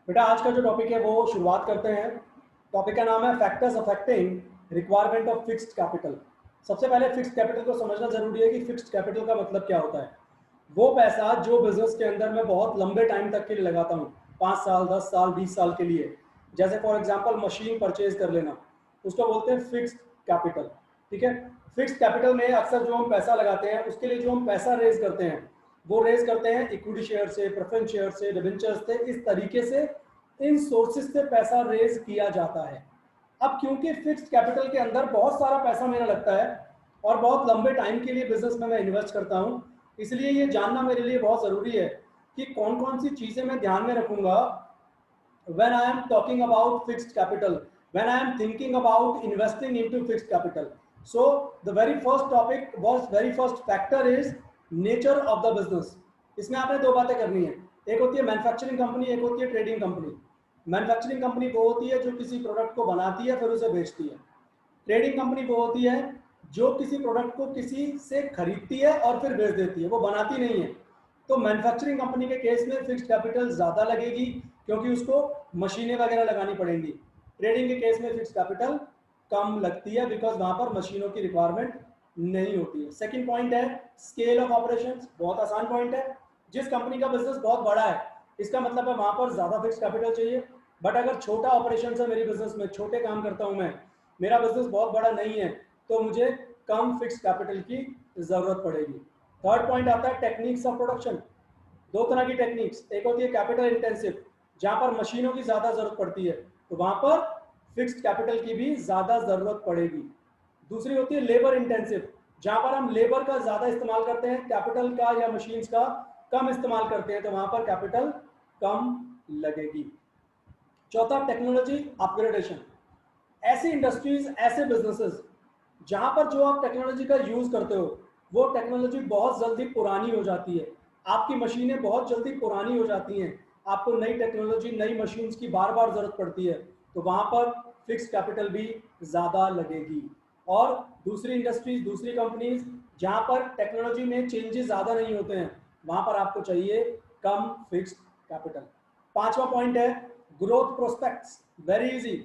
बेटा आज का जो टॉपिक है वो शुरुआत करते हैं। टॉपिक का नाम है factors affecting requirement of fixed capital. सबसे पहले फिक्स्ड कैपिटल को समझना जरूरी है कि फिक्स्ड कैपिटल का मतलब क्या होता है। वो पैसा जो बिजनेस के अंदर मैं बहुत लंबे टाइम तक के लिए लगाता हूँ, 5 साल 10 साल 20 साल के लिए। जैसे फॉर एग्जांपल मशीन परचेज कर लेना, उसको बोलते हैं फिक्स्ड कैपिटल। ठीक है। फिक्स्ड कैपिटल में अक्सर जो हम पैसा लगाते हैं उसके लिए जो हम पैसा रेज करते हैं वो रेज करते हैं इक्विटी शेयर से, प्रेफरेंस शेयर से, डिबेंचर से। इस तरीके से इन सोर्सेज से पैसा रेज किया जाता है। अब क्योंकि फिक्स्ड कैपिटल के अंदर बहुत सारा पैसा मेरा लगता है और बहुत लंबे टाइम के लिए बिजनेस में मैं इन्वेस्ट करता हूं, इसलिए ये जानना मेरे लिए बहुत ज़रूरी है कि कौन कौन सी चीज़ें मैं ध्यान में रखूंगा when I am talking about fixed capital, when I am thinking about investing into fixed capital. So the very first topic was, very first factor is nature of the business. इसमें आपने दो बातें करनी है, एक होती है मैन्युफैक्चरिंग कंपनी, एक होती है ट्रेडिंग कंपनी। मैन्युफैक्चरिंग कंपनी वो होती है जो किसी प्रोडक्ट को बनाती है फिर उसे बेचती है। ट्रेडिंग कंपनी वो होती है जो किसी प्रोडक्ट को किसी से खरीदती है और फिर बेच देती है, वो बनाती नहीं है। तो मैन्युफैक्चरिंग कंपनी के केस में फिक्स्ड कैपिटल ज़्यादा लगेगी क्योंकि उसको मशीनें वगैरह लगानी पड़ेंगी। ट्रेडिंग के केस में फिक्स्ड कैपिटल कम लगती है बिकॉज वहाँ पर मशीनों की रिक्वायरमेंट नहीं होती है। सेकेंड पॉइंट है स्केल ऑफ ऑपरेशंस। बहुत आसान पॉइंट है। जिस कंपनी का बिजनेस बहुत बड़ा है इसका मतलब है वहाँ पर ज़्यादा फिक्स्ड कैपिटल चाहिए। बट अगर छोटा ऑपरेशन है मेरी बिजनेस में, छोटे काम करता हूँ मैं, मेरा बिजनेस बहुत बड़ा नहीं है, तो मुझे कम फिक्स्ड कैपिटल की ज़रूरत पड़ेगी। थर्ड पॉइंट आता है टेक्निक्स ऑफ प्रोडक्शन। दो तरह की टेक्निक्स, एक होती है कैपिटल इंटेंसिव जहां पर मशीनों की ज्यादा जरूरत पड़ती है, तो वहां पर फिक्स्ड कैपिटल की भी ज्यादा जरूरत पड़ेगी। दूसरी होती है लेबर इंटेंसिव जहां पर हम लेबर का ज्यादा इस्तेमाल करते हैं, कैपिटल का या मशीन्स का कम इस्तेमाल करते हैं, तो वहां पर कैपिटल कम लगेगी। चौथा टेक्नोलॉजी अपग्रेडेशन। ऐसी इंडस्ट्रीज, ऐसे बिजनेसेस जहां पर जो आप टेक्नोलॉजी का यूज करते हो वो टेक्नोलॉजी बहुत जल्दी पुरानी हो जाती है, आपकी मशीनें बहुत जल्दी पुरानी हो जाती हैं, आपको नई टेक्नोलॉजी नई मशीन्स की बार बार जरूरत पड़ती है, तो वहां पर फिक्स कैपिटल भी ज़्यादा लगेगी। और दूसरी इंडस्ट्रीज, दूसरी कंपनीज जहां पर टेक्नोलॉजी में चेंजेस ज़्यादा नहीं होते हैं वहां पर आपको चाहिए कम फिक्स्ड कैपिटल। पांचवा पॉइंट है ग्रोथ प्रोस्पेक्ट्स। Very easy.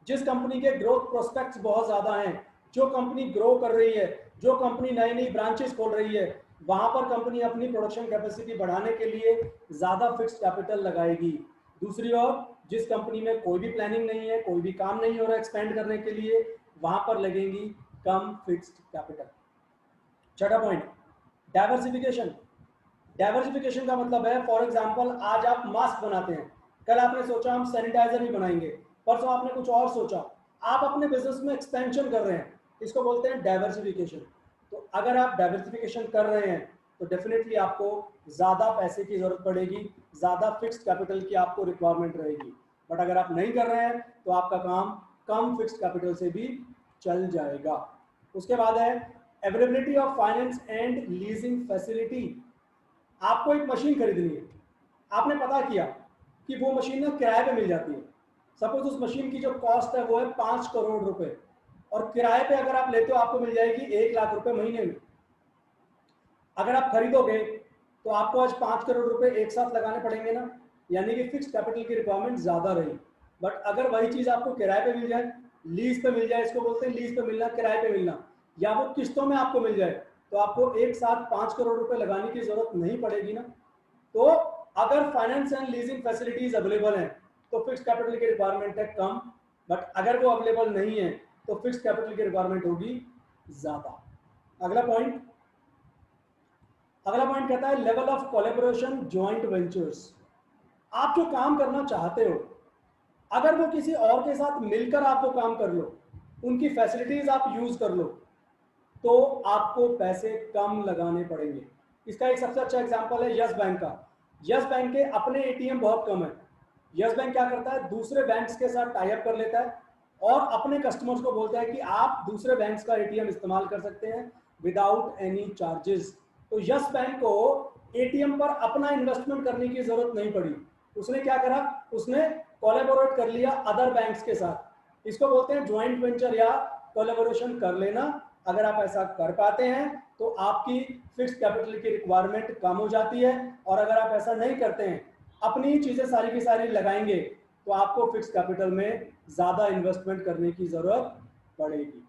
जिस कंपनी के ग्रोथ प्रोस्पेक्ट्स बहुत ज़्यादा हैं, जो कंपनी ग्रो कर रही है, जो कंपनी नई नई ब्रांचेस खोल रही है, वहां पर कंपनी अपनी प्रोडक्शन कैपेसिटी बढ़ाने के लिए ज़्यादा फिक्स्ड कैपिटल लगाएगी। दूसरी ओर जिस कंपनी में कोई भी प्लानिंग नहीं है, कोई भी काम नहीं हो रहा एक्सपेंड करने के लिए, वहां पर लगेगी कम फिक्स्ड कैपिटल। छठा पॉइंट डाइवर्सिफिकेशन। डाइवर्सिफिकेशन का मतलब है फॉर एग्जांपल आज आप मास्क बनाते हैं, कल आपने सोचा हम सैनिटाइजर भी बनाएंगे, परसों आपने कुछ और सोचा, आप अपने बिजनेस में एक्सपेंशन कर रहे हैं, इसको बोलते हैं डाइवर्सिफिकेशन। तो अगर आप डाइवर्सिफिकेशन कर रहे हैं तो डेफिनेटली आपको ज़्यादा पैसे की जरूरत पड़ेगी, ज़्यादा फिक्स्ड कैपिटल की आपको रिक्वायरमेंट रहेगी। बट अगर आप नहीं कर रहे हैं तो आपका काम कम फिक्स्ड कैपिटल से भी चल जाएगा। उसके बाद है availability of finance and leasing facility. आपको एक मशीन खरीदनी है, आपने पता किया कि वो मशीन ना किराए पे मिल जाती है। सपोज उस मशीन की जो कॉस्ट है वो है 5 करोड़ रुपए, और किराए पे अगर आप लेते हो आपको मिल जाएगी 1 लाख रुपए महीने में। अगर आप खरीदोगे तो आपको आज 5 करोड़ रुपए एक साथ लगाने पड़ेंगे ना, यानी कि फिक्स कैपिटल की रिक्वायरमेंट ज्यादा रही। बट अगर वही चीज आपको किराए पे मिल जाए, लीज पे मिल जाए, इसको बोलते हैं लीज पे मिलना, किराए पे मिलना, या वो किस्तों में आपको मिल जाए, तो आपको एक साथ 5 करोड़ रुपए लगाने की जरूरत नहीं पड़ेगी ना। तो अगर finance and leasing facilities available हैं तो फिक्स कैपिटल की रिक्वायरमेंट है कम, बट अगर वो अवेलेबल नहीं है तो फिक्स कैपिटल की रिक्वायरमेंट होगी ज्यादा। अगला पॉइंट, अगला पॉइंट कहता है level of collaboration joint ventures. आप जो काम करना चाहते हो अगर वो किसी और के साथ मिलकर आप वो काम कर लो, उनकी फैसिलिटीज आप यूज कर लो, तो आपको पैसे कम लगाने पड़ेंगे। इसका एक सबसे अच्छा एग्जांपल है यस बैंक का। यस बैंक के अपने एटीएम बहुत कम है। यस बैंक क्या करता है, दूसरे बैंक्स के साथ टाई अप कर लेता है और अपने कस्टमर्स को बोलता है कि आप दूसरे बैंक्स का एटीएम इस्तेमाल कर सकते हैं विदाउट एनी चार्जेस। तो यस बैंक को एटीएम पर अपना इन्वेस्टमेंट करने की जरूरत नहीं पड़ी। उसने क्या करा, उसने कोलैबोरेट कर लिया अदर बैंक्स के साथ। इसको बोलते हैं ज्वाइंट वेंचर या कोलैबोरेशन कर लेना। अगर आप ऐसा कर पाते हैं तो आपकी फिक्स्ड कैपिटल की रिक्वायरमेंट कम हो जाती है, और अगर आप ऐसा नहीं करते हैं अपनी चीजें सारी की सारी लगाएंगे तो आपको फिक्स कैपिटल में ज्यादा इन्वेस्टमेंट करने की जरूरत पड़ेगी।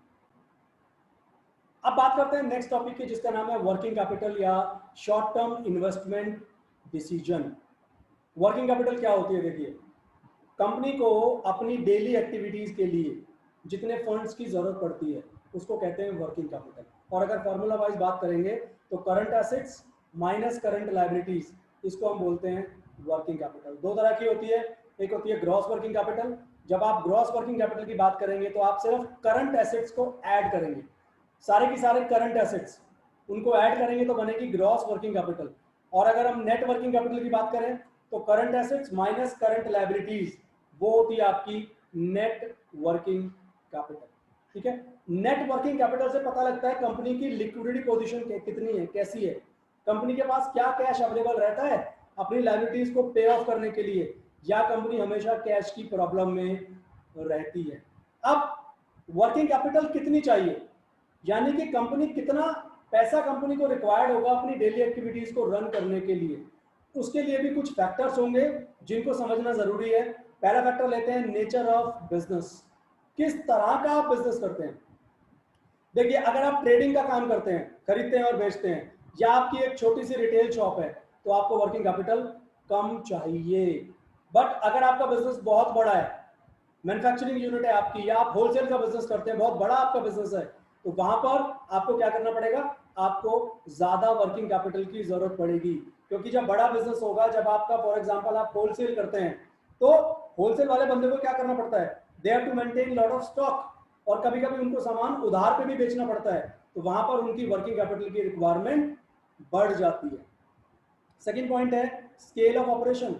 अब बात करते हैं नेक्स्ट टॉपिक की, जिसका नाम है वर्किंग कैपिटल या short term investment decision. Working capital क्या होती है? देखिए, कंपनी को अपनी डेली एक्टिविटीज के लिए जितने फंड्स की जरूरत पड़ती है उसको कहते हैं वर्किंग कैपिटल। और अगर फॉर्मूला वाइज बात करेंगे तो current assets minus current liabilities, इसको हम बोलते हैं वर्किंग कैपिटल। दो तरह की होती है, एक होती है ग्रॉस वर्किंग कैपिटल। जब आप ग्रॉस वर्किंग कैपिटल की बात करेंगे तो आप सिर्फ करंट एसेट्स को ऐड करेंगे, सारे की सारे करंट एसेट्स उनको ऐड करेंगे तो बनेगी ग्रॉस वर्किंग कैपिटल। और अगर हम नेट वर्किंग कैपिटल की बात करें तो current assets minus current liabilities, वो होती है आपकी नेट वर्किंग कैपिटल। ठीक है, नेट वर्किंग कैपिटल से पता लगता है कंपनी की लिक्विडिटी पोजीशन कितनी है, कैसी है, कंपनी के पास क्या कैश अवेलेबल रहता है अपनी लायबिलिटीज को पे ऑफ करने के लिए, या कंपनी हमेशा कैश की प्रॉब्लम में रहती है। अब वर्किंग कैपिटल कितनी चाहिए, यानी कि कंपनी कितना पैसा कंपनी को रिक्वायर्ड होगा अपनी डेली एक्टिविटीज को रन करने के लिए, उसके लिए भी कुछ फैक्टर्स होंगे जिनको समझना जरूरी है। पहला फैक्टर लेते हैं नेचर ऑफ बिजनेस, किस तरह का आप बिजनेस करते हैं। देखिए, अगर आप ट्रेडिंग का काम करते हैं, खरीदते हैं और बेचते हैं, या आपकी एक छोटी सी रिटेल शॉप है, तो आपको वर्किंग कैपिटल कम चाहिए। बट अगर आपका बिजनेस बहुत बड़ा है, मैन्युफैक्चरिंग यूनिट है आपकी, या आप होलसेल का बिजनेस करते हैं, बहुत बड़ा आपका बिजनेस है, तो वहां पर आपको क्या करना पड़ेगा, आपको ज्यादा वर्किंग कैपिटल की जरूरत पड़ेगी। क्योंकि जब बड़ा बिजनेस होगा, जब आपका फॉर एग्जांपल आप होलसेल करते हैं, तो होलसेल वाले बंदे को क्या करना पड़ता है, they have to maintain lot of stock, और कभी कभी उनको सामान उधार पे भी बेचना पड़ता है, तो वहां पर उनकी वर्किंग कैपिटल की रिक्वायरमेंट बढ़ जाती है। सेकेंड पॉइंट है स्केल ऑफ ऑपरेशन।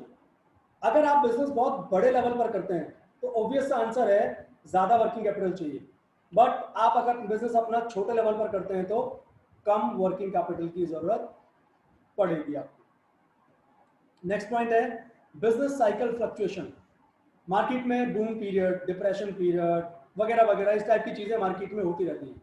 अगर आप बिजनेस बहुत बड़े लेवल पर करते हैं तो ऑब्वियस सा आंसर है ज्यादा वर्किंग कैपिटल चाहिए। बट आप अगर बिजनेस अपना छोटे लेवल पर करते हैं तो कम वर्किंग कैपिटल की जरूरत पड़ेगी आपको। नेक्स्ट पॉइंट है बिजनेस साइकिल फ्लक्चुएशन। मार्केट में बूम पीरियड, डिप्रेशन पीरियड वगैरह वगैरह इस टाइप की चीजें मार्केट में होती रहती हैं।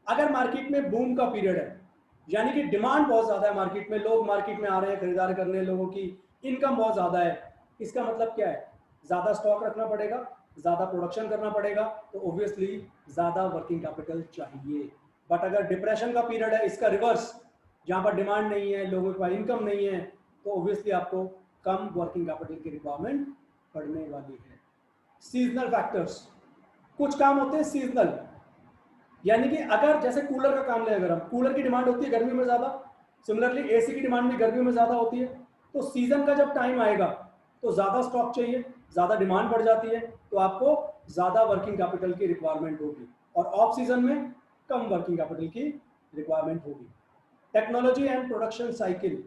अगर मार्केट में बूम का पीरियड है, यानी कि डिमांड बहुत ज्यादा है मार्केट में, लोग मार्केट में आ रहे हैं खरीदारी करने, लोगों की इनकम बहुत ज्यादा है, इसका मतलब क्या है, ज्यादा स्टॉक रखना पड़ेगा, ज्यादा प्रोडक्शन करना पड़ेगा, तो ऑब्वियसली ज्यादा वर्किंग कैपिटल चाहिए। बट अगर डिप्रेशन का पीरियड है, इसका रिवर्स, जहां पर डिमांड नहीं है, लोगों के पास इनकम नहीं है, तो ऑब्वियसली आपको कम वर्किंग कैपिटल की रिक्वायरमेंट पड़ने वाली है। सीजनल फैक्टर्स, कुछ काम होते हैं सीजनल, यानी कि अगर जैसे कूलर का काम लें, अगर हम, कूलर की डिमांड होती है गर्मी में ज्यादा, सिमिलरली एसी की डिमांड भी गर्मी में ज्यादा होती है, तो सीजन का जब टाइम आएगा तो ज्यादा स्टॉक चाहिए, ज्यादा डिमांड बढ़ जाती है, तो आपको ज्यादा वर्किंग कैपिटल की रिक्वायरमेंट होगी, और ऑफ सीजन में कम वर्किंग कैपिटल की रिक्वायरमेंट होगी। टेक्नोलॉजी एंड प्रोडक्शन साइकिल,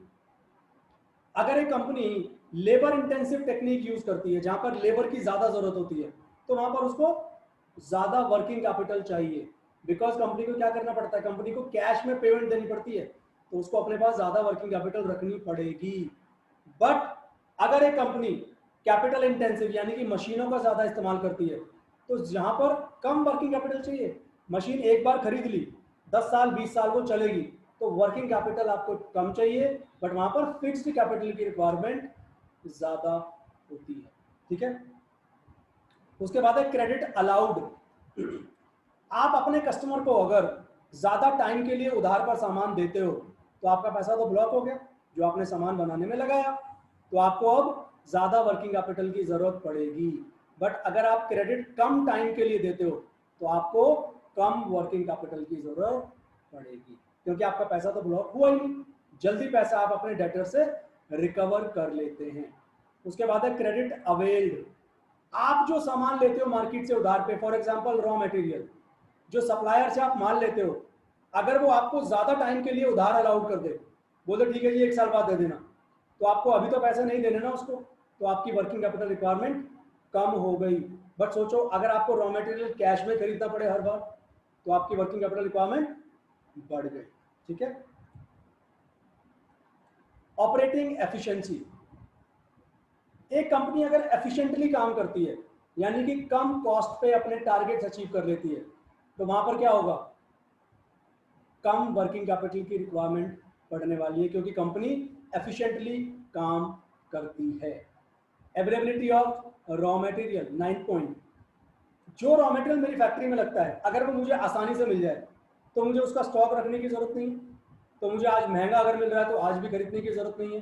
अगर एक company labour intensive technique use करती है जहां पर लेबर की ज्यादा जरूरत होती है, तो वहां पर उसको ज्यादा वर्किंग कैपिटल चाहिए, बिकॉज कंपनी को क्या करना पड़ता है, कंपनी को कैश में पेमेंट देनी पड़ती है, तो उसको अपने पास ज्यादा वर्किंग कैपिटल रखनी पड़ेगी। बट अगर एक कंपनी कैपिटल इंटेंसिव यानी कि मशीनों का ज्यादा इस्तेमाल करती है, तो जहां पर कम वर्किंग कैपिटल चाहिए, मशीन एक बार खरीद ली 10 साल 20 साल वो चलेगी, तो वर्किंग कैपिटल आपको कम चाहिए, बट वहां पर फिक्स्ड कैपिटल की रिक्वायरमेंट ज्यादा होती है। ठीक है, उसके बाद है क्रेडिट अलाउड। आप अपने कस्टमर को अगर ज्यादा टाइम के लिए उधार पर सामान देते हो, तो आपका पैसा तो ब्लॉक हो गया जो आपने सामान बनाने में लगाया, तो आपको अब ज्यादा वर्किंग कैपिटल की जरूरत पड़ेगी। बट अगर आप क्रेडिट कम टाइम के लिए देते हो तो आपको कम वर्किंग कैपिटल की जरूरत पड़ेगी, क्योंकि आपका पैसा तो ब्लॉक हुआ ही नहीं, जल्दी पैसा आप अपने डेटर से रिकवर कर लेते हैं। उसके बाद है क्रेडिट अवेल्ड। आप जो सामान लेते हो मार्केट से उधार पे, फॉर एग्जांपल रॉ मटेरियल, जो सप्लायर से आप माल लेते हो, अगर वो आपको ज्यादा टाइम के लिए उधार अलाउड कर दे, बोले ठीक है जी 1 साल बाद दे देना, तो आपको अभी तो पैसे नहीं देने ना उसको, तो आपकी वर्किंग कैपिटल रिक्वायरमेंट कम हो गई। बट सोचो अगर आपको रॉ मटेरियल कैश में खरीदना पड़े हर बार, तो आपकी वर्किंग कैपिटल रिक्वायरमेंट बढ़ गई। ठीक है, ऑपरेटिंग एफिशिएंसी। एक कंपनी अगर एफिशिएंटली काम करती है, यानी कि कम कॉस्ट पे अपने टारगेट्स अचीव कर लेती है, तो वहां पर क्या होगा, कम वर्किंग कैपिटल की रिक्वायरमेंट पड़ने वाली है, क्योंकि कंपनी एफिशिएंटली काम करती है। Availability of raw material 9 point, जो रॉ मटेरियल मेरी फैक्ट्री में लगता है अगर वो मुझे आसानी से मिल जाए तो मुझे उसका स्टॉक रखने की जरूरत नहीं, तो मुझे आज महंगा अगर मिल रहा है तो आज भी खरीदने की जरूरत नहीं है।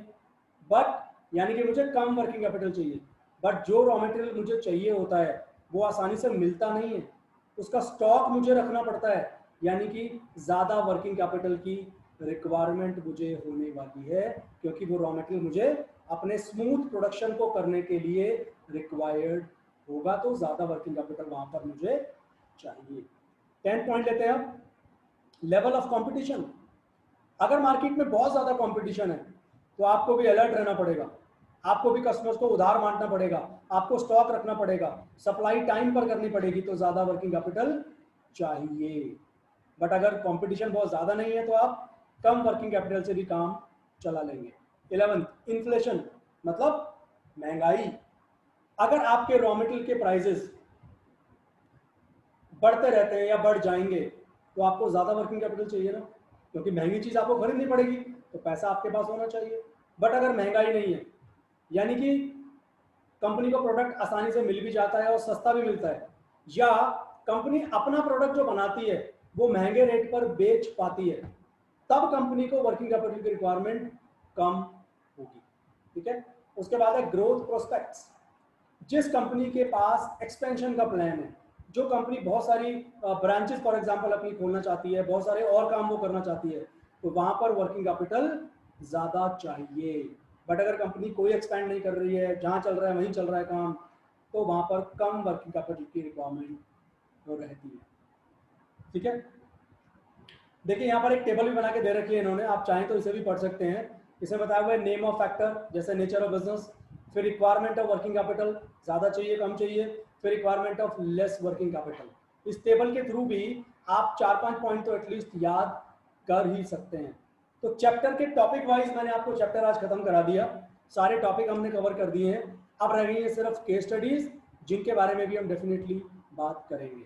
बट यानी कि मुझे कम वर्किंग कैपिटल चाहिए, बट जो रॉ मटेरियल मुझे चाहिए होता है वो आसानी से मिलता नहीं है, उसका स्टॉक मुझे रखना पड़ता है, यानी कि ज़्यादा वर्किंग कैपिटल की रिक्वायरमेंट मुझे होने वाली है, क्योंकि वो रॉ मटेरियल मुझे अपने स्मूथ प्रोडक्शन को करने के लिए रिक्वायर्ड होगा, तो ज़्यादा वर्किंग कैपिटल वहाँ पर मुझे चाहिए। 10 पॉइंट लेते हैं अब, लेवल ऑफ कंपटीशन। अगर मार्केट में बहुत ज़्यादा कंपटीशन है तो आपको भी अलर्ट रहना पड़ेगा, आपको भी कस्टमर्स को उधार बांटना पड़ेगा, आपको स्टॉक रखना पड़ेगा, सप्लाई टाइम पर करनी पड़ेगी, तो ज़्यादा वर्किंग कैपिटल चाहिए। बट अगर कंपटीशन बहुत ज़्यादा नहीं है तो आप कम वर्किंग कैपिटल से भी काम चला लेंगे। 11 इन्फ्लेशन, मतलब महंगाई। अगर आपके रॉ मटेरियल के प्राइसेस बढ़ते रहते हैं या बढ़ जाएंगे तो आपको ज़्यादा वर्किंग कैपिटल चाहिए ना, क्योंकि महंगी चीज़ आपको खरीदनी पड़ेगी, तो पैसा आपके पास होना चाहिए। बट अगर महंगाई नहीं है, यानी कि कंपनी को प्रोडक्ट आसानी से मिल भी जाता है और सस्ता भी मिलता है, या कंपनी अपना प्रोडक्ट जो बनाती है वो महंगे रेट पर बेच पाती है, तब कंपनी को वर्किंग कैपिटल की रिक्वायरमेंट कम होगी। ठीक है, उसके बाद है ग्रोथ प्रोस्पेक्ट्स। जिस कंपनी के पास एक्सपेंशन का प्लान है, जो कंपनी बहुत सारी ब्रांचेस फॉर एग्जांपल अपनी खोलना चाहती है, बहुत सारे और काम वो करना चाहती है, तो वहां पर वर्किंग कैपिटल ज़्यादा चाहिए। बट अगर कंपनी कोई एक्सपेंड नहीं कर रही है, जहाँ चल रहा है वहीं चल रहा है काम, तो वहां पर कम वर्किंग कैपिटल की रिक्वायरमेंट हो रहती है। ठीक है, देखिए यहाँ पर एक टेबल भी बना के दे रखी है इन्होंने, आप चाहें तो इसे भी पढ़ सकते हैं। इसमें बताया हुआ है नेम ऑफ फैक्टर, जैसे नेचर ऑफ बिजनेस, फिर रिक्वायरमेंट ऑफ वर्किंग कैपिटल, ज़्यादा चाहिए कम चाहिए, फिर requirement of less working capital. इस टेबल के थ्रू भी आप 4-5 पॉइंट तो एटलीस्ट याद कर ही सकते हैं। तो चैप्टर के टॉपिक वाइज मैंने आपको चैप्टर आज खत्म करा दिया, सारे टॉपिक हमने कवर कर दिए हैं। अब रह गई है सिर्फ केस स्टडीज, जिनके बारे में भी हम डेफिनेटली बात करेंगे।